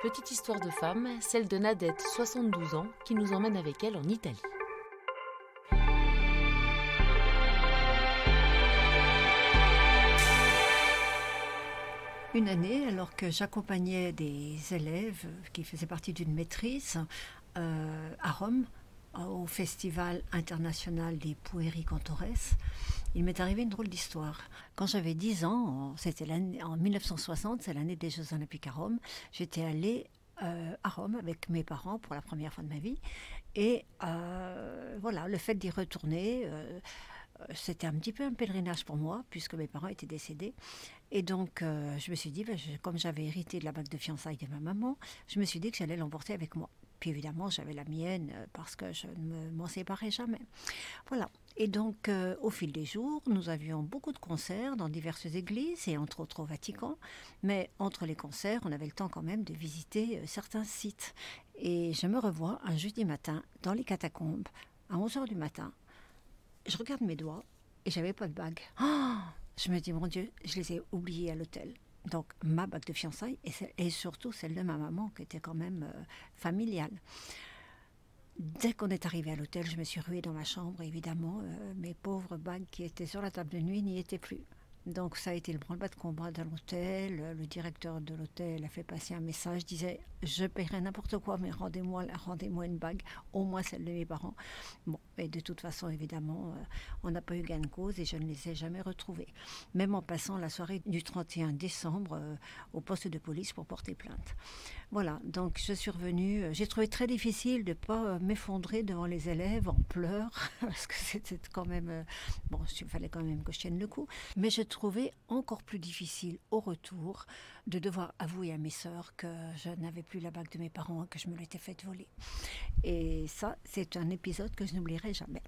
Petite histoire de femme, celle de Nadette, 72 ans, qui nous emmène avec elle en Italie. Une année, alors que j'accompagnais des élèves qui faisaient partie d'une maîtrise à Rome, au Festival international des Pueri-Cantores, il m'est arrivé une drôle d'histoire. Quand j'avais 10 ans, c'était en 1960, c'est l'année des Jeux Olympiques à Rome, j'étais allée à Rome avec mes parents pour la première fois de ma vie. Et voilà, le fait d'y retourner, c'était un petit peu un pèlerinage pour moi, puisque mes parents étaient décédés. Et donc, je me suis dit, comme j'avais hérité de la bague de fiançailles de ma maman, je me suis dit que j'allais l'emporter avec moi. Puis évidemment, j'avais la mienne parce que je ne m'en séparais jamais. Voilà. Et donc, au fil des jours, nous avions beaucoup de concerts dans diverses églises et entre autres au Vatican. Mais entre les concerts, on avait le temps quand même de visiter certains sites. Et je me revois un jeudi matin dans les catacombes, à 11h du matin. Je regarde mes doigts et j'avais pas de bague. Oh, je me dis, mon Dieu, je les ai oubliés à l'hôtel. Donc, ma bague de fiançailles et surtout celle de ma maman, qui était quand même familiale. Dès qu'on est arrivé à l'hôtel, je me suis ruée dans ma chambre. Évidemment, mes pauvres bagues qui étaient sur la table de nuit n'y étaient plus. Donc, ça a été le branle-bas de combat dans l'hôtel. Le directeur de l'hôtel a fait passer un message, disait « Je paierai n'importe quoi, mais rendez-moi une bague, au moins celle de mes parents. » Bon, et de toute façon, évidemment, on n'a pas eu gain de cause et je ne les ai jamais retrouvées. Même en passant la soirée du 31 décembre au poste de police pour porter plainte. Voilà, donc je suis revenue. J'ai trouvé très difficile de ne pas m'effondrer devant les élèves en pleurs, parce que c'était quand même... bon, il fallait quand même que je tienne le coup. Mais je trouvais encore plus difficile au retour de devoir avouer à mes sœurs que je n'avais plus la bague de mes parents, que je me l'étais faite voler. Et ça, c'est un épisode que je n'oublierai jamais.